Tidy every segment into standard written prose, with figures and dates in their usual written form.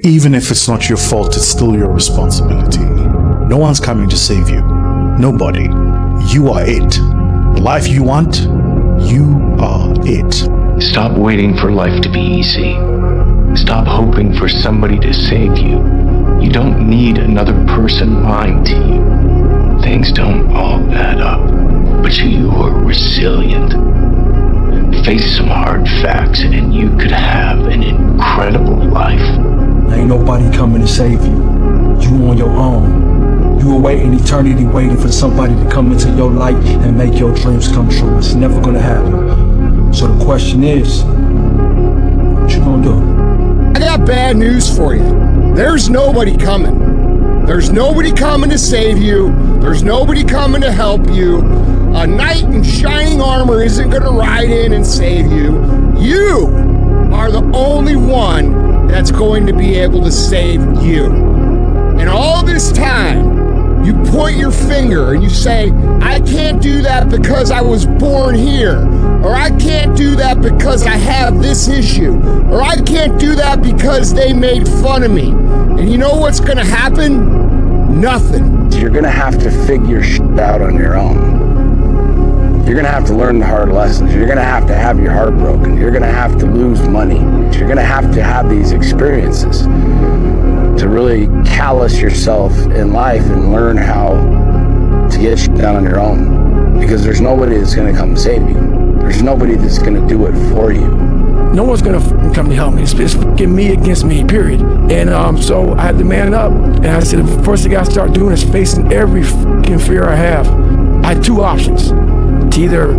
Even if it's not your fault, it's still your responsibility. No one's coming to save you. Nobody. You are it. The life you want, you are it. Stop waiting for life to be easy. Stop hoping for somebody to save you. You don't need another person lying to you. Things don't all add up, but you are resilient. Face some hard facts and you could have an incredible life. Ain't nobody coming to save you. You on your own. You are waiting eternity, waiting for somebody to come into your life and make your dreams come true. It's never gonna happen. So the question is, what you gonna do? I got bad news for you. There's nobody coming. There's nobody coming to save you. There's nobody coming to help you. A knight in shining armor isn't gonna ride in and save you. You are the only one that's going to be able to save you. And all this time, you point your finger and you say, I can't do that because I was born here, or I can't do that because I have this issue, or I can't do that because they made fun of me. And you know what's gonna happen? Nothing. You're gonna have to figure shit out on your own. You're gonna have to learn the hard lessons. You're gonna have your heart broken. You're gonna have to lose money. You're gonna have these experiences to really callous yourself in life and learn how to get shit done on your own. Because there's nobody that's gonna come save you. There's nobody that's gonna do it for you. No one's gonna come to help me. It's fucking me against me, period. And so I had to man up. And I said, the first thing I start doing is facing every fucking fear I have. I had two options. To either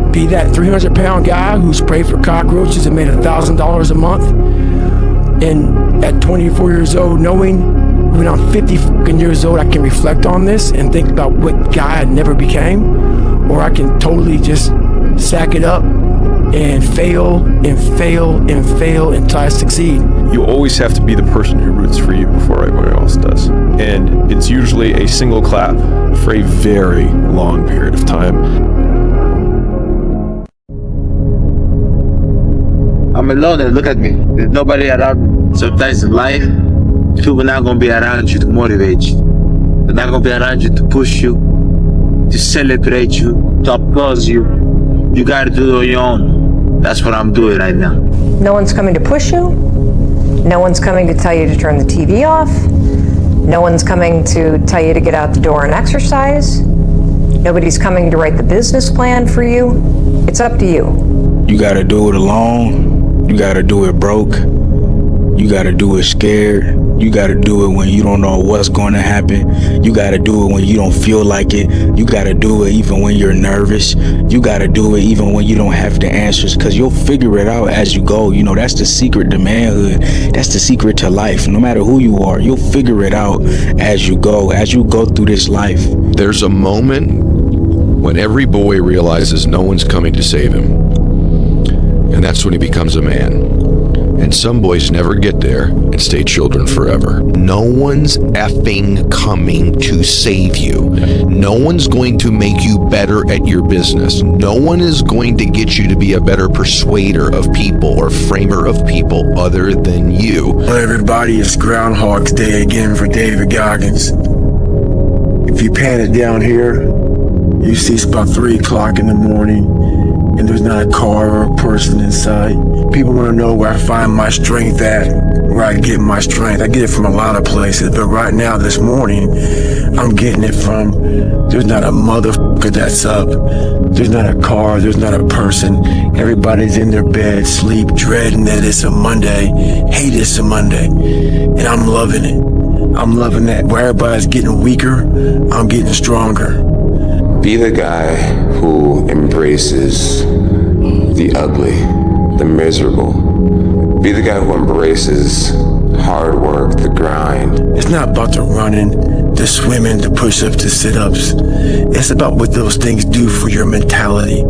be that 300-pound guy who sprayed for cockroaches and made $1,000 a month, and at 24 years old, knowing when I'm 50 fucking years old, I can reflect on this and think about what guy I never became, or I can totally just sack it up and fail and fail and fail until I succeed. You always have to be the person who roots for you before everyone else does. And it's usually a single clap for a very long period of time. I'm alone and look at me. There's nobody around. Sometimes in life, people are not going to be around you to motivate you. They're not going to be around you to push you, to celebrate you, to applaud you. You got to do it on your own. That's what I'm doing right now. No one's coming to push you. No one's coming to tell you to turn the TV off. No one's coming to tell you to get out the door and exercise. Nobody's coming to write the business plan for you. It's up to you. You gotta do it alone. You gotta do it broke. You gotta do it scared. You gotta do it when you don't know what's going to happen. You gotta do it when you don't feel like it. You gotta do it even when you're nervous. You gotta do it even when you don't have the answers, because you'll figure it out as you go. You know, that's the secret to manhood. That's the secret to life. No matter who you are, you'll figure it out as you go through this life. There's a moment when every boy realizes no one's coming to save him. And that's when he becomes a man. And some boys never get there and stay children forever. No one's effing coming to save you. No one's going to make you better at your business. No one is going to get you to be a better persuader of people or framer of people other than you. Well, everybody, it's Groundhog's Day again for David Goggins. If you pan it down here, you see it's about 3 o'clock in the morning, and there's not a car or a person inside. People want to know where I find my strength at, where I get my strength. I get it from a lot of places, but right now, this morning, I'm getting it from, there's not a motherfucker that's up. There's not a car, there's not a person. Everybody's in their bed, sleep, dreading that it's a Monday. Hate it's a Monday. And I'm loving it. I'm loving that. Where everybody's getting weaker, I'm getting stronger. Be the guy who embraces the ugly, the miserable. Be the guy who embraces hard work, the grind. It's not about the running, the swimming, the push-ups, the sit-ups. It's about what those things do for your mentality.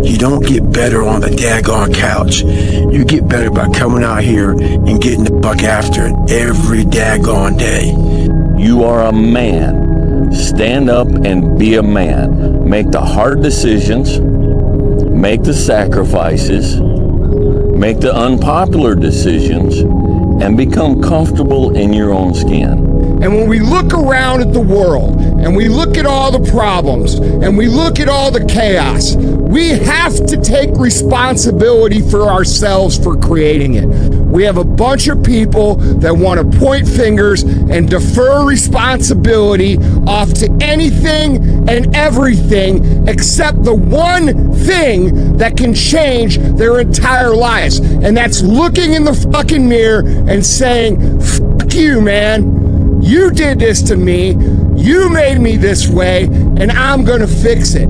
You don't get better on the daggone couch. You get better by coming out here and getting the fuck after it every daggone day. You are a man. Stand up and be a man. Make the hard decisions. Make the sacrifices. Make the unpopular decisions. and become comfortable in your own skin. And when we look around at the world and we look at all the problems and we look at all the chaos, we have to take responsibility for ourselves for creating it. We have a bunch of people that want to point fingers and defer responsibility off to anything and everything except the one thing that can change their entire lives. And that's looking in the fucking mirror and saying, fuck you, man. You did this to me, you made me this way, and I'm gonna fix it.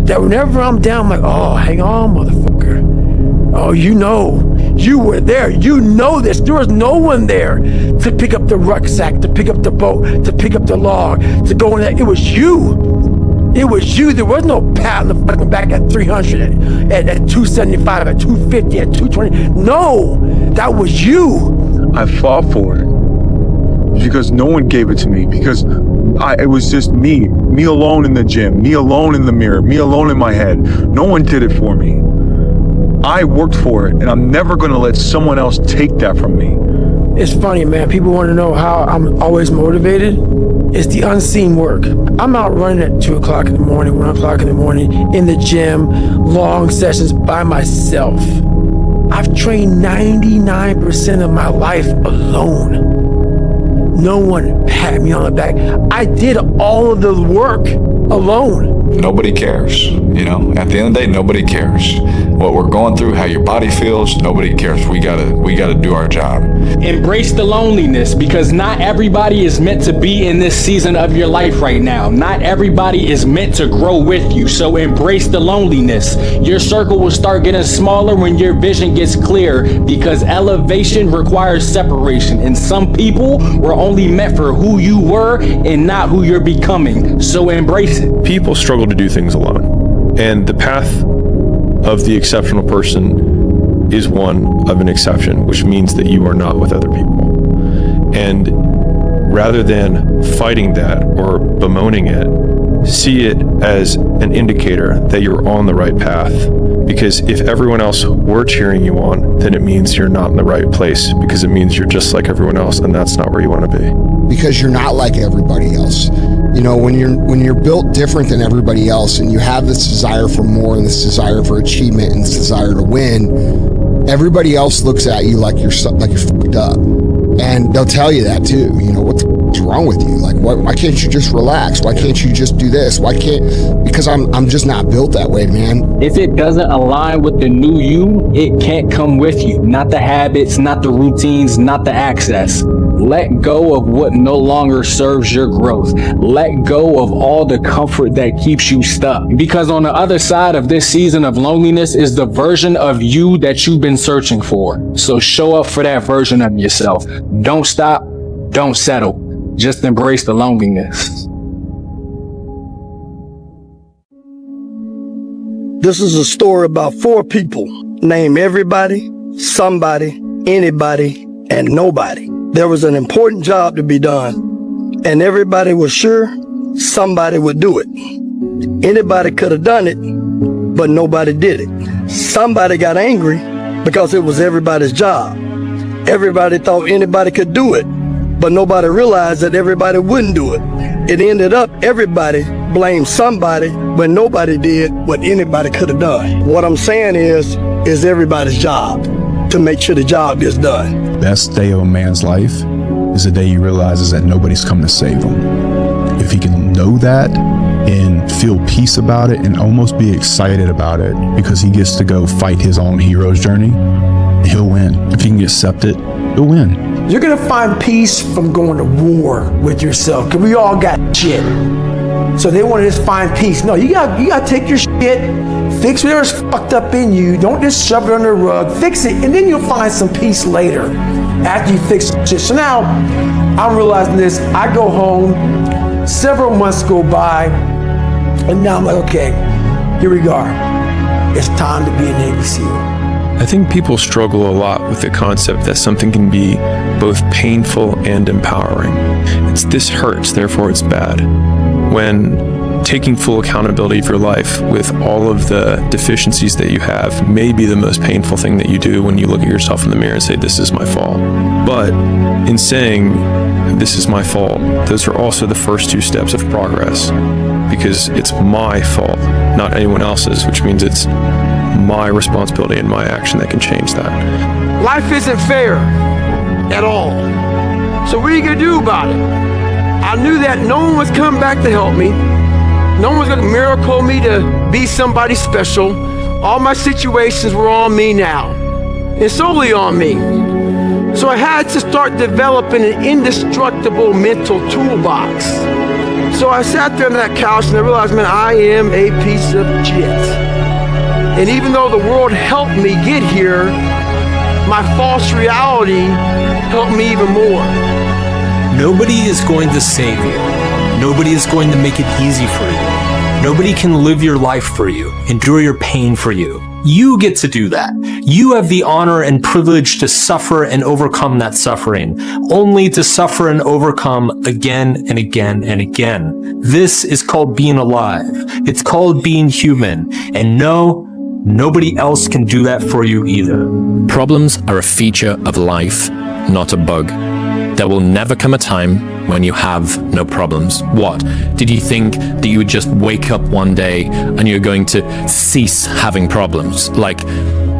That whenever I'm down, I'm like, oh, hang on, motherfucker. Oh, you know, you were there. You know this. There was no one there to pick up the rucksack, to pick up the boat, to pick up the log, to go in there. It was you. It was you. There was no pat on the fucking back at 300, at 275, at 250, at 220. No, that was you. I fought for it because no one gave it to me, because it was just me alone in the gym, me alone in the mirror, me alone in my head. No one did it for me. I worked for it, and I'm never going to let someone else take that from me. It's funny, man. People want to know how I'm always motivated. It's the unseen work. I'm out running at 2 o'clock in the morning, 1 o'clock in the morning, in the gym, long sessions by myself. I've trained 99% of my life alone. No one pat me on the back. I did all of the work alone. Nobody cares. You know, at the end of the day, nobody cares. What we're going through, how your body feels, nobody cares. We gotta do our job. Embrace the loneliness, because not everybody is meant to be in this season of your life right now. Not everybody is meant to grow with you. So embrace the loneliness. Your circle will start getting smaller when your vision gets clear, because elevation requires separation. And some people were only meant for who you were and not who you're becoming. So embrace it. People struggle to do things alone. And the path of the exceptional person is one of an exception, which means that you are not with other people. And rather than fighting that or bemoaning it, see it as an indicator that you're on the right path. Because if everyone else were cheering you on, then it means you're not in the right place, because it means you're just like everyone else, and that's not where you want to be. Because you're not like everybody else. You know, when you're built different than everybody else, and you have this desire for more, and this desire for achievement, and this desire to win, everybody else looks at you like you're fucked up, and they'll tell you that too. You know, what's wrong with you? Like, why can't you just relax? Why can't you just do this? Because I'm just not built that way, man. If it doesn't align with the new you, it can't come with you. Not the habits, not the routines, not the access. Let go of what no longer serves your growth. Let go of all the comfort that keeps you stuck. Because on the other side of this season of loneliness is the version of you that you've been searching for. So show up for that version of yourself. Don't stop. Don't settle. Just embrace the loneliness. This is a story about 4 people. Name everybody, somebody, anybody, and nobody. There was an important job to be done, and everybody was sure somebody would do it. Anybody could have done it, but nobody did it. Somebody got angry because it was everybody's job. Everybody thought anybody could do it, but nobody realized that everybody wouldn't do it. It ended up everybody blamed somebody when nobody did what anybody could have done. What I'm saying is everybody's job to make sure the job gets done. Best day of a man's life is the day he realizes that nobody's coming to save him. If he can know that and feel peace about it and almost be excited about it because he gets to go fight his own hero's journey, he'll win. If he can accept it, he'll win. You're gonna find peace from going to war with yourself, because we all got shit. So they want to just find peace. No, you got to take your shit, fix whatever's fucked up in you. Don't just shove it under the rug. Fix it, and then you'll find some peace later after you fix shit. So now I'm realizing this. I go home, several months go by, and now I'm like, okay, here we are. It's time to be a Navy SEAL. I think people struggle a lot with the concept that something can be both painful and empowering. It's this hurts, therefore it's bad. When taking full accountability of your life with all of the deficiencies that you have may be the most painful thing that you do when you look at yourself in the mirror and say, this is my fault. But in saying, this is my fault, those are also the first 2 steps of progress, because it's my fault, not anyone else's, which means it's my responsibility and my action that can change that. Life isn't fair at all. So what are you gonna do about it? I knew that no one was coming back to help me. No one was gonna miracle me to be somebody special. All my situations were on me now, and solely on me. So I had to start developing an indestructible mental toolbox. So I sat there on that couch and I realized, man, I am a piece of shit. And even though the world helped me get here, my false reality helped me even more. Nobody is going to save you. Nobody is going to make it easy for you. Nobody can live your life for you, endure your pain for you. You get to do that. You have the honor and privilege to suffer and overcome that suffering, only to suffer and overcome again and again and again. This is called being alive. It's called being human. And no, nobody else can do that for you either. Problems are a feature of life, not a bug. There will never come a time when you have no problems. What? Did you think that you would just wake up one day and you're going to cease having problems? Like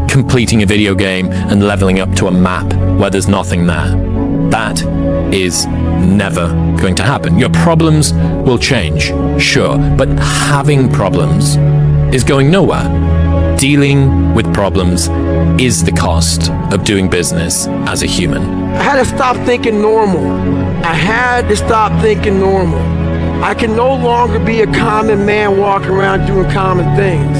completing a video game and leveling up to a map where there's nothing there. That is never going to happen. Your problems will change, sure, but having problems is going nowhere. Dealing with problems is the cost of doing business as a human. I had to stop thinking normal. I had to stop thinking normal. I can no longer be a common man walking around doing common things.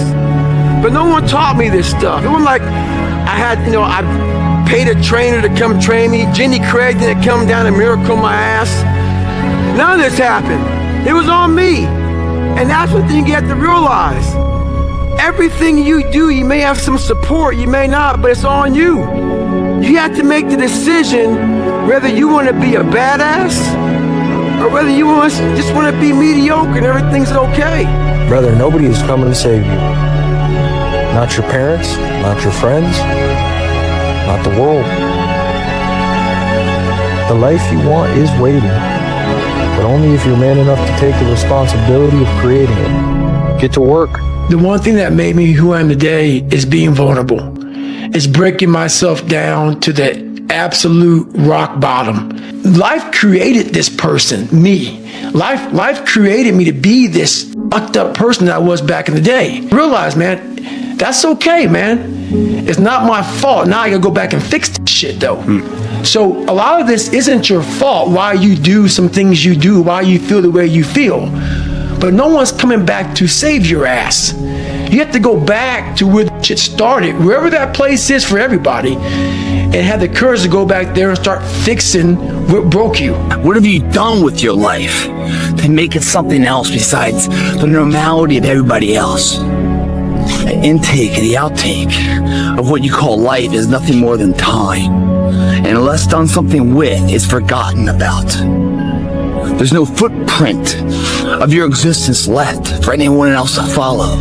But no one taught me this stuff. It wasn't like I paid a trainer to come train me. Jenny Craig didn't come down and miracle my ass. None of this happened. It was on me. And that's what you have to realize. Everything you do, you may have some support, you may not, but it's on you. You have to make the decision whether you want to be a badass or whether you just want to be mediocre and everything's okay. Brother, nobody is coming to save you. Not your parents, not your friends, not the world. The life you want is waiting, but only if you're man enough to take the responsibility of creating it. Get to work. The one thing that made me who I am today is being vulnerable. It's breaking myself down to the absolute rock bottom. Life created this person, me. Life created me to be this fucked up person that I was back in the day. Realize, man, that's okay, man. It's not my fault. Now I gotta go back and fix this shit, though. So a lot of this isn't your fault, why you do some things you do, why you feel the way you feel. But no one's coming back to save your ass. You have to go back to where the shit started, wherever that place is for everybody, and have the courage to go back there and start fixing what broke you. What have you done with your life to make it something else besides the normality of everybody else? The intake and the outtake of what you call life is nothing more than time. And unless done something with, it's forgotten about. There's no footprint of your existence left for anyone else to follow.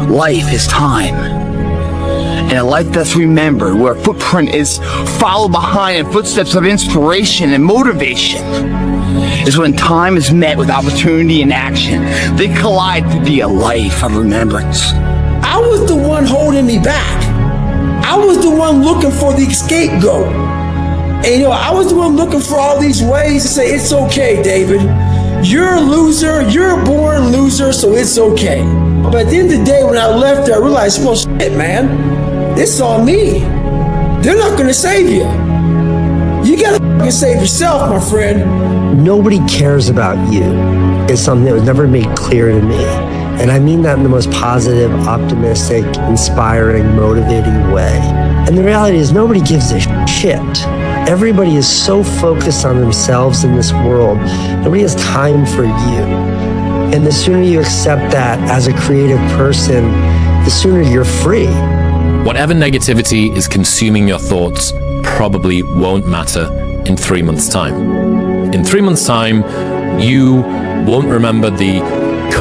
Life is time. And a life that's remembered, where a footprint is followed behind in footsteps of inspiration and motivation, is when time is met with opportunity and action. They collide to be a life of remembrance. I was the one holding me back. I was the one looking for the scapegoat. And I was the one looking for all these ways to say, it's okay, David. You're a loser, you're a born loser, so it's okay. But at the end of the day, when I left there, I realized, well, shit, man, it's on me. They're not gonna save you. You gotta fucking save yourself, my friend. Nobody cares about you is something that was never made clear to me. And I mean that in the most positive, optimistic, inspiring, motivating way. And the reality is nobody gives a shit. Everybody is so focused on themselves in this world. Nobody has time for you. And the sooner you accept that as a creative person, the sooner you're free. Whatever negativity is consuming your thoughts probably won't matter in 3 months' time. In 3 months' time, you won't remember the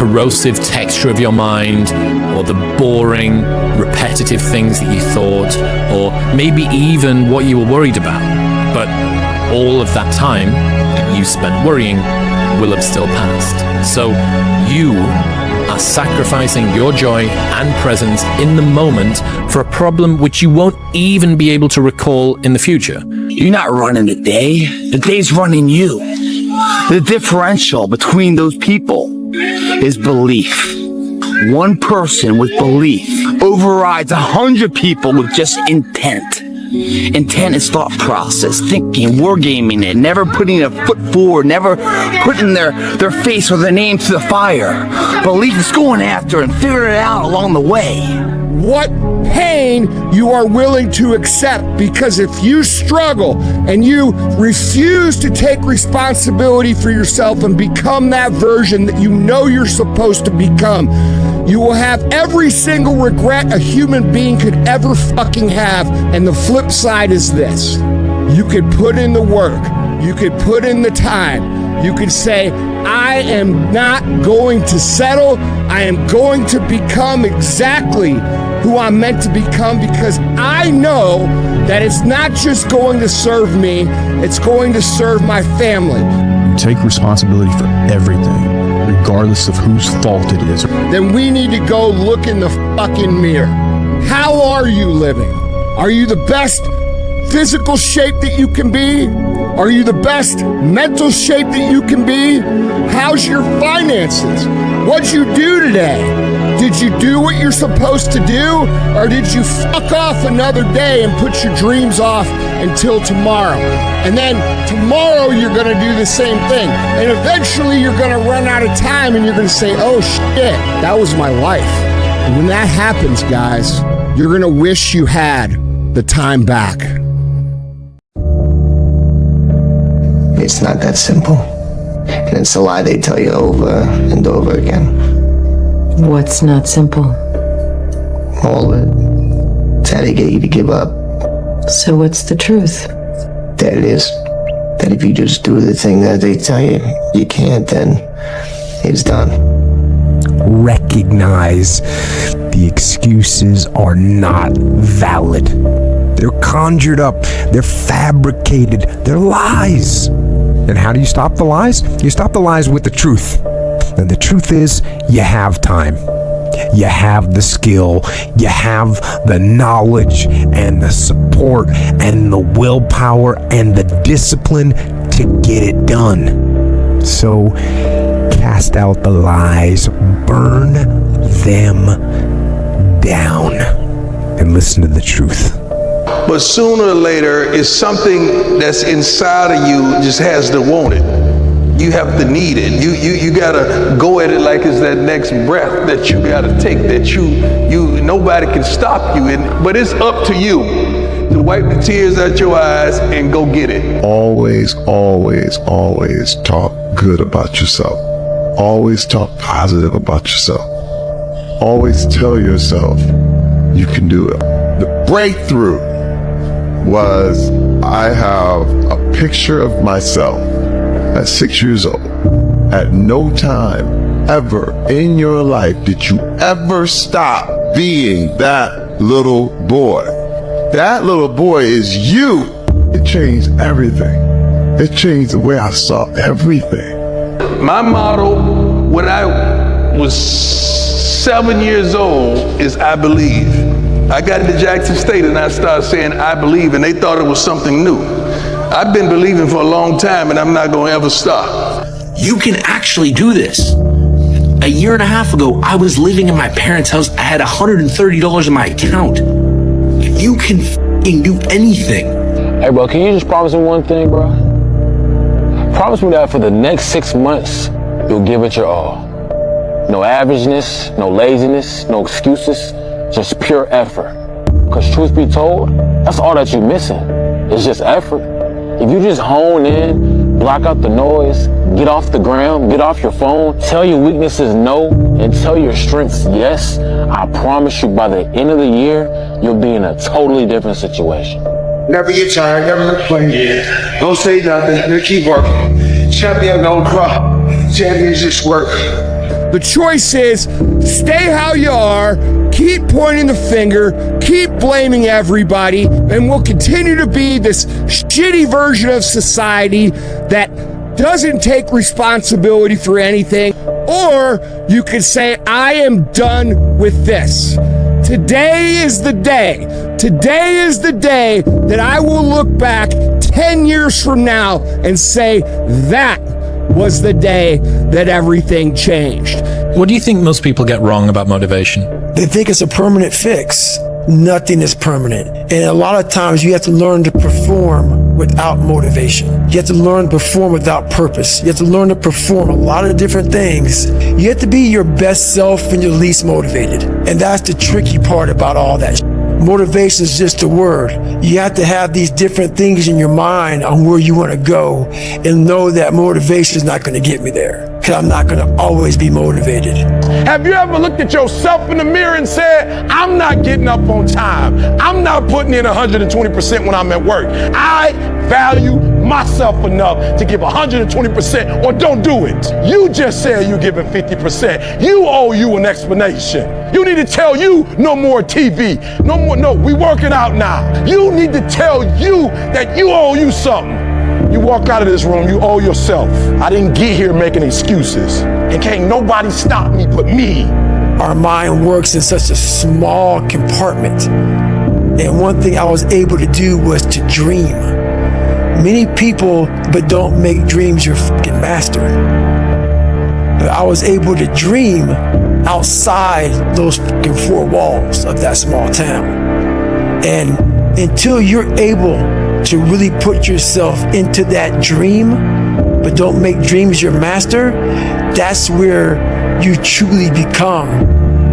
corrosive texture of your mind, or the boring, repetitive things that you thought, or maybe even what you were worried about. But all of that time that you spent worrying will have still passed. So you are sacrificing your joy and presence in the moment for a problem which you won't even be able to recall in the future. You're not running the day. The day's running you. The differential between those people is belief. One person with belief overrides 100 people with just intent. Intent is thought process, thinking, wargaming it, never putting a foot forward, never putting their face or their name to the fire. Belief is going after and figuring it out along the way. What pain you are willing to accept, because if you struggle and you refuse to take responsibility for yourself and become that version that you know you're supposed to become, you will have every single regret a human being could ever fucking have. And the flip side is this: you could put in the work, you could put in the time, you could say, I am not going to settle, I am going to become exactly who I'm meant to become, because I know that it's not just going to serve me, it's going to serve my family. You take responsibility for everything, regardless of whose fault it is. Then we need to go look in the fucking mirror. How are you living? Are you the best physical shape that you can be? Are you the best mental shape that you can be? How's your finances? What'd you do today? Did you do what you're supposed to do? Or did you fuck off another day and put your dreams off until tomorrow? And then tomorrow you're gonna do the same thing. And eventually you're gonna run out of time and you're gonna say, oh shit, that was my life. And when that happens, guys, you're gonna wish you had the time back. It's not that simple. And it's a lie they tell you over and over again. What's not simple? All of it. It's how they get you to give up. So what's the truth? That it is. That if you just do the thing that they tell you you can't, then it's done. Recognize the excuses are not valid. They're conjured up, they're fabricated, they're lies. And how do you stop the lies? You stop the lies with the truth. And the truth is, you have time. You have the skill, you have the knowledge and the support and the willpower and the discipline to get it done. So cast out the lies, burn them down, and listen to the truth. But sooner or later, it's something that's inside of you just has to want it. You have to need it. You gotta go at it like it's that next breath that you gotta take, that you nobody can stop you. But it's up to you to wipe the tears out your eyes and go get it. Always, always, always talk good about yourself. Always talk positive about yourself. Always tell yourself you can do it. The breakthrough was I have a picture of myself at 6 years old. At no time ever in your life did you ever stop being that little boy. That little boy is you. It changed everything. It changed the way I saw everything. My motto when I was 7 years old is I believe. I got into Jackson State and I started saying I believe, and they thought it was something new. I've been believing for a long time and I'm not gonna ever stop. You can actually do this. A year and a half ago, I was living in my parents' house. I had $130 in my account. You can f***ing do anything. Hey bro, can you just promise me one thing, bro? Promise me that for the next 6 months, you'll give it your all. No averageness, no laziness, no excuses, just pure effort. Because truth be told, that's all that you're missing. It's just effort. If you just hone in, block out the noise, get off the ground, get off your phone, tell your weaknesses no, and tell your strengths yes, I promise you by the end of the year, you'll be in a totally different situation. Never get tired, never complain. Don't say nothing, just keep working. Champion don't cry. Champions just work. The choice is stay how you are, keep pointing the finger, keep blaming everybody, and we'll continue to be this shitty version of society that doesn't take responsibility for anything. Or you could say, I am done with this. Today is the day. Today is the day that I will look back 10 years from now and say, that was the day that everything changed. What do you think most people get wrong about motivation? They think it's a permanent fix. Nothing is permanent. And a lot of times you have to learn to perform without motivation. You have to learn to perform without purpose. You have to learn to perform a lot of different things. You have to be your best self when you're least motivated. And that's the tricky part about all that. Motivation is just a word. You have to have these different things in your mind on where you want to go and know that motivation is not going to get me there, because I'm not going to always be motivated. Have you ever looked at yourself in the mirror and said, I'm not getting up on time. I'm not putting in 120% when I'm at work. I value myself enough to give 120% or don't do it. You just said you're giving 50%. You owe you an explanation. You need to tell you no more TV. No, we working out now. You need to tell you that you owe you something. You walk out of this room, you owe yourself. I didn't get here making excuses. And can't nobody stop me but me. Our mind works in such a small compartment. And one thing I was able to do was to dream. Many people, but don't make dreams your fucking master. But I was able to dream outside those fucking four walls of that small town. And until you're able to really put yourself into that dream, but don't make dreams your master, that's where you truly become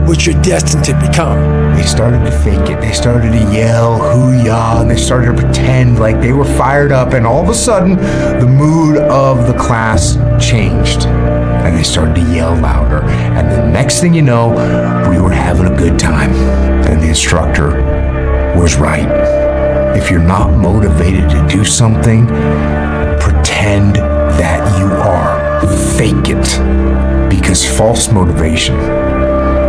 what you're destined to become. They started to fake it. They started to yell, hoo-yah, and they started to pretend like they were fired up, and all of a sudden, the mood of the class changed. And they started to yell louder. And the next thing you know, we were having a good time. And the instructor was right. If you're not motivated to do something, pretend that you are. Fake it. Because false motivation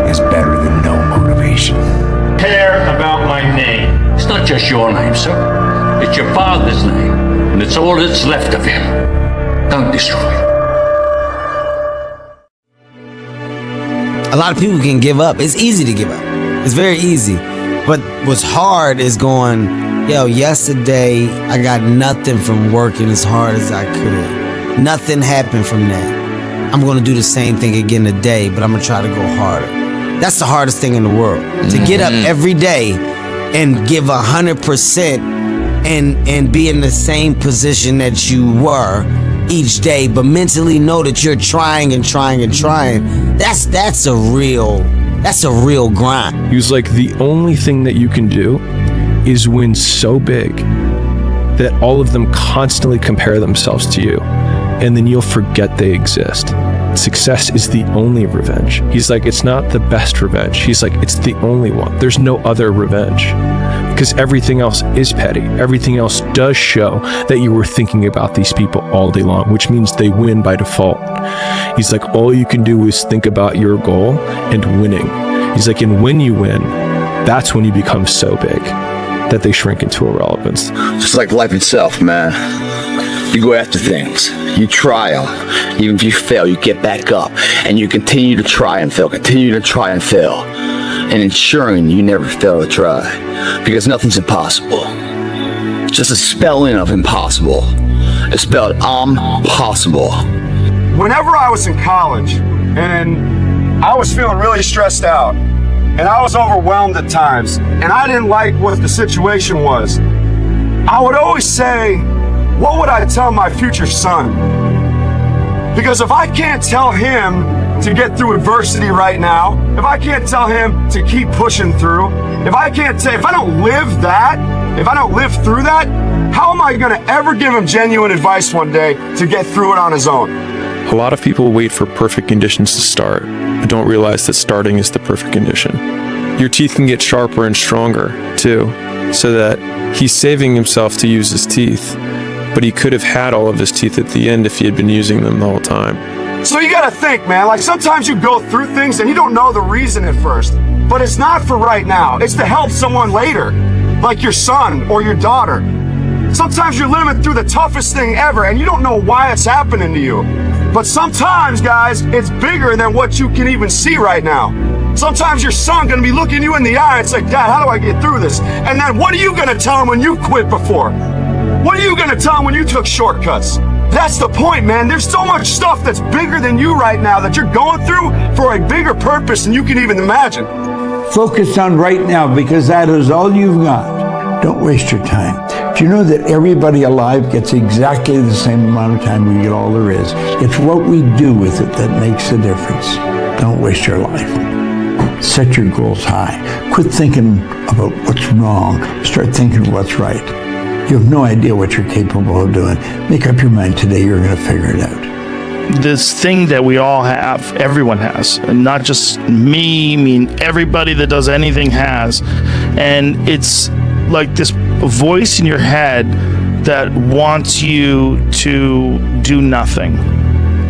is better than no motivation. Care about my name. It's not just your name, sir. It's your father's name. And it's all that's left of him. Don't destroy it. A lot of people can give up. It's easy to give up. It's very easy. But what's hard is going, yo, yesterday I got nothing from working as hard as I could. Nothing happened from that. I'm going to do the same thing again today, but I'm going to try to go harder. That's the hardest thing in the world. To get up every day and give 100% and be in the same position that you were each day, but mentally know that you're trying and trying and trying. That's a real grind. He was like, the only thing that you can do is win so big that all of them constantly compare themselves to you, and then you'll forget they exist. Success is the only revenge. He's like, it's not the best revenge. He's like, it's the only one. There's no other revenge. Because everything else is petty. Everything else does show that you were thinking about these people all day long, which means they win by default. He's like, all you can do is think about your goal and winning. He's like, and when you win, that's when you become so big that they shrink into irrelevance. Just like life itself, man. You go after things. You try them. Even if you fail, you get back up. And you continue to try and fail. Continue to try and fail. And ensuring you never fail to try. Because nothing's impossible. Just a spelling of impossible. It's spelled possible. Whenever I was in college and I was feeling really stressed out and I was overwhelmed at times and I didn't like what the situation was, I would always say, what would I tell my future son? Because if I can't tell him to get through adversity right now, if I can't tell him to keep pushing through, if I don't live that, if I don't live through that, how am I gonna ever give him genuine advice one day to get through it on his own? A lot of people wait for perfect conditions to start, but don't realize that starting is the perfect condition. Your teeth can get sharper and stronger, too, so that he's saving himself to use his teeth, but he could have had all of his teeth at the end if he had been using them the whole time. So you gotta think, man, like sometimes you go through things and you don't know the reason at first, but it's not for right now. It's to help someone later, like your son or your daughter. Sometimes you're living through the toughest thing ever and you don't know why it's happening to you. But sometimes, guys, it's bigger than what you can even see right now. Sometimes your son gonna be looking you in the eye and say, Dad, how do I get through this? And then what are you gonna tell him when you quit before? What are you gonna tell him when you took shortcuts? That's the point, man. There's so much stuff that's bigger than you right now that you're going through for a bigger purpose than you can even imagine. Focus on right now because that is all you've got. Don't waste your time. Do you know that everybody alive gets exactly the same amount of time we get all there is? It's what we do with it that makes the difference. Don't waste your life. Set your goals high. Quit thinking about what's wrong. Start thinking what's right. You have no idea what you're capable of doing. Make up your mind today, you're going to figure it out. This thing that we all have, everyone has, and not just me, I mean everybody that does anything has. And it's like this voice in your head that wants you to do nothing.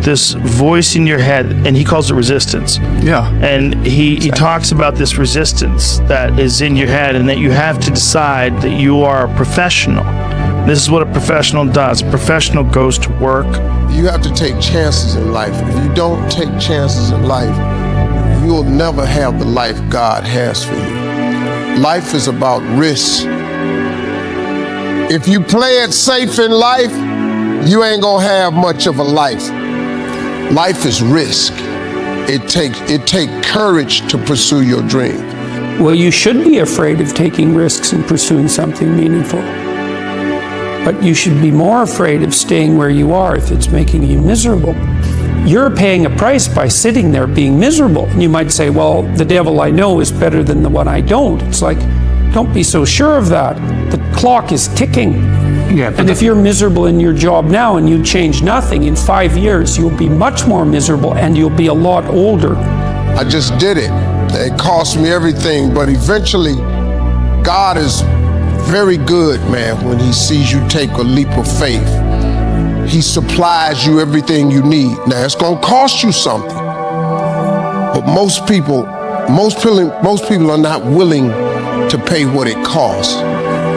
This voice in your head, and he calls it resistance. Yeah. And he talks about this resistance that is in your head and that you have to decide that you are a professional. This is what a professional does. A professional goes to work. You have to take chances in life. If you don't take chances in life, you'll never have the life God has for you. Life is about risk. If you play it safe in life, you ain't gonna have much of a life. Life is risk. It takes courage to pursue your dream. Well, you should be afraid of taking risks and pursuing something meaningful. But you should be more afraid of staying where you are if it's making you miserable. You're paying a price by sitting there being miserable. And you might say, well, the devil I know is better than the one I don't. It's like, don't be so sure of that. The clock is ticking. Yeah, and if you're miserable in your job now and you change nothing, in 5 years, you'll be much more miserable and you'll be a lot older. I just did it. It cost me everything, but eventually, God is very good, man, when he sees you take a leap of faith. He supplies you everything you need. Now, it's gonna cost you something, but most people are not willing to pay what it costs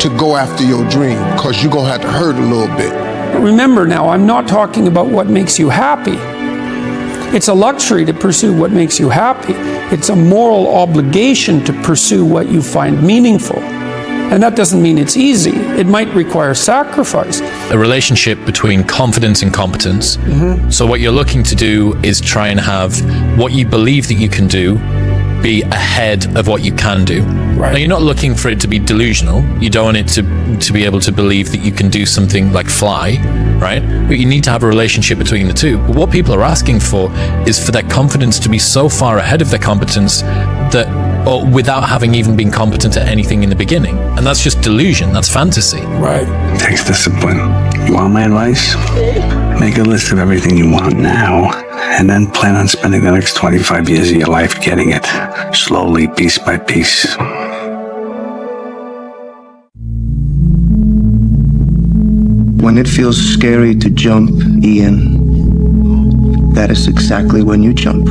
to go after your dream, because you're gonna have to hurt a little bit. Remember now, I'm not talking about what makes you happy. It's a luxury to pursue what makes you happy. It's a moral obligation to pursue what you find meaningful. And that doesn't mean it's easy. It might require sacrifice. A relationship between confidence and competence. Mm-hmm. So what you're looking to do is try and have what you believe that you can do be ahead of what you can do. Right. Now, you're not looking for it to be delusional. You don't want it to be able to believe that you can do something like fly, right? But you need to have a relationship between the two. But what people are asking for is for their confidence to be so far ahead of their competence that, or without having even been competent at anything in the beginning. And that's just delusion. That's fantasy. Right. It takes discipline. You want my advice? Make a list of everything you want now, and then plan on spending the next 25 years of your life getting it, slowly, piece by piece. When it feels scary to jump, Ian, that is exactly when you jump.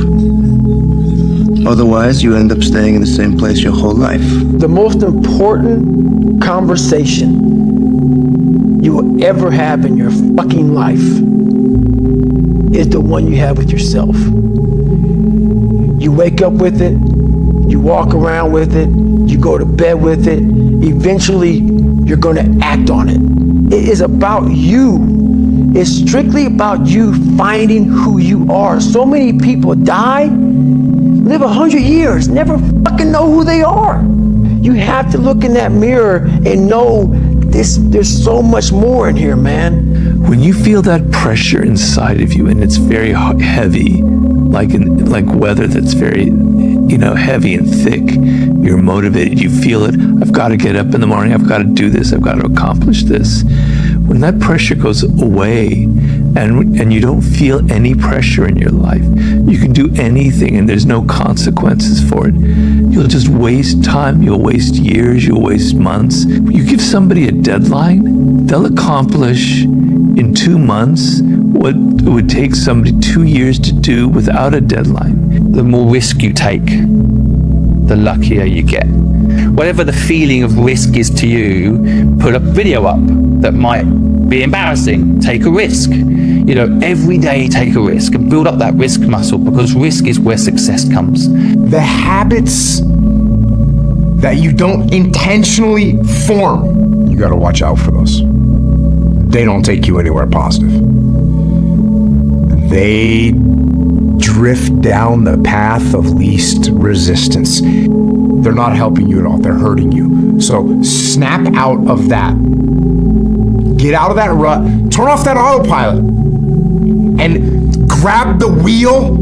Otherwise, you end up staying in the same place your whole life. The most important conversation you will ever have in your fucking life is the one you have with yourself. You wake up with it, you walk around with it, you go to bed with it, eventually you're gonna act on it. It is about you. It's strictly about you finding who you are. So many people die, live 100 years, never fucking know who they are. You have to look in that mirror and know there's so much more in here, man. When you feel that pressure inside of you and it's very heavy, like weather that's very, heavy and thick, you're motivated, you feel it. I've got to get up in the morning, I've got to do this, I've got to accomplish this. When that pressure goes away and you don't feel any pressure in your life, you can do anything and there's no consequences for it. You'll just waste time, you'll waste years, you'll waste months. You give somebody a deadline, they'll accomplish in 2 months what it would take somebody 2 years to do without a deadline. The more risk you take, the luckier you get. Whatever the feeling of risk is to you, put a video up that might be embarrassing. Take a risk. You know, every day take a risk and build up that risk muscle, because risk is where success comes. The habits that you don't intentionally form, you gotta watch out for those. They don't take you anywhere positive. They drift down the path of least resistance. They're not helping you at all, they're hurting you. So snap out of that. Get out of that rut, turn off that autopilot, and grab the wheel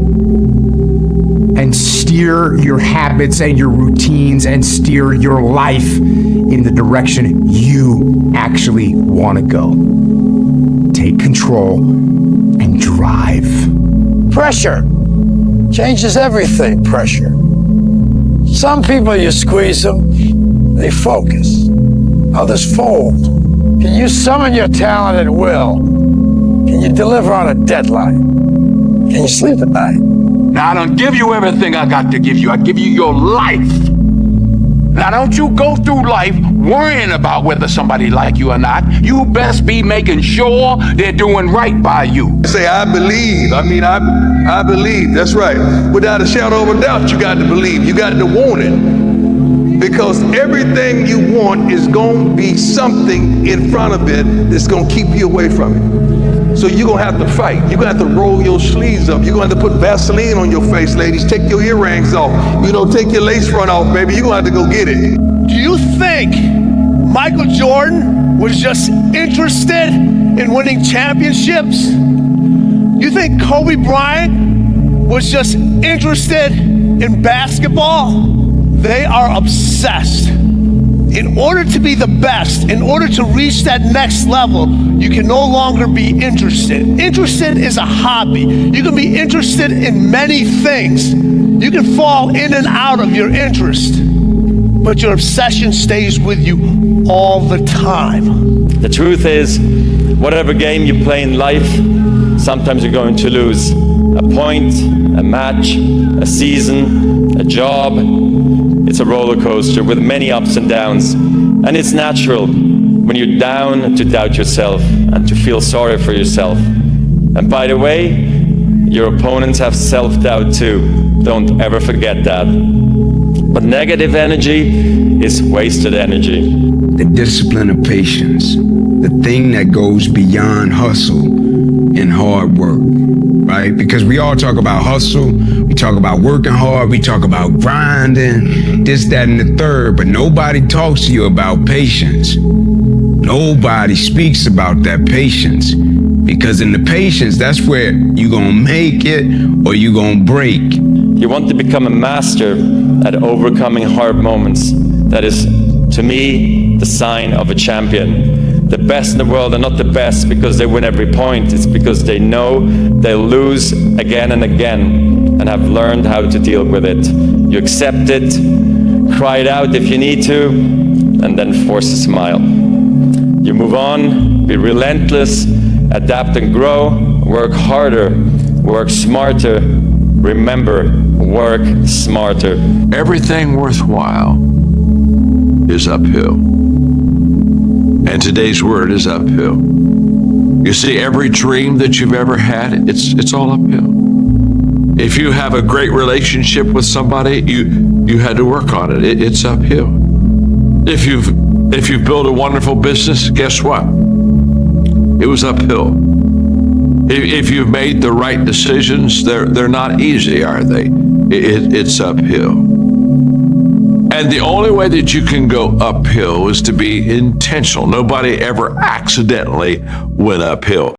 and steer your habits and your routines and steer your life in the direction you actually want to go. Take control and drive. Pressure changes everything, pressure. Some people, you squeeze them, they focus. Others fold. Can you summon your talent at will? Can you deliver on a deadline? Can you sleep at night? Now, I don't give you everything I got to give you. I give you your life. Now, don't you go through life worrying about whether somebody like you or not. You best be making sure they're doing right by you. Say, I believe. I believe. That's right. Without a shadow of a doubt, you got to believe. You got to want it. Because everything you want is going to be something in front of it that's going to keep you away from it. So you're going to have to fight. You're going to have to roll your sleeves up. You're going to have to put Vaseline on your face, ladies. Take your earrings off. Take your lace front off, baby. You're going to have to go get it. Do you think Michael Jordan was just interested in winning championships? You think Kobe Bryant was just interested in basketball? They are obsessed. In order to be the best, in order to reach that next level, you can no longer be interested. Interested is a hobby. You can be interested in many things. You can fall in and out of your interest, but your obsession stays with you all the time. The truth is, whatever game you play in life, sometimes you're going to lose. A point, a match, a season, a job. It's a roller coaster with many ups and downs. And it's natural when you're down to doubt yourself and to feel sorry for yourself. And by the way, your opponents have self-doubt too. Don't ever forget that. But negative energy is wasted energy. The discipline of patience, the thing that goes beyond hustle and hard work, right? Because we all talk about hustle, we talk about working hard, we talk about grinding, this, that, and the third, but nobody talks to you about patience. Nobody speaks about that patience. Because in the patience, that's where you're gonna make it or you're gonna break. You want to become a master at overcoming hard moments. That is, to me, the sign of a champion. The best in the world are not the best because they win every point. It's because they know they'll lose again and again and have learned how to deal with it. You accept it, cry it out if you need to, and then force a smile. You move on, be relentless, adapt and grow, work harder, work smarter. Remember, work smarter. Everything worthwhile is uphill. And today's word is uphill. You see, every dream that you've ever had, it's all uphill. If you have a great relationship with somebody, you had to work on it. It's uphill. If you've built a wonderful business, guess what? It was uphill. If you've made the right decisions, they're not easy, are they? It's uphill. And the only way that you can go uphill is to be intentional. Nobody ever accidentally went uphill.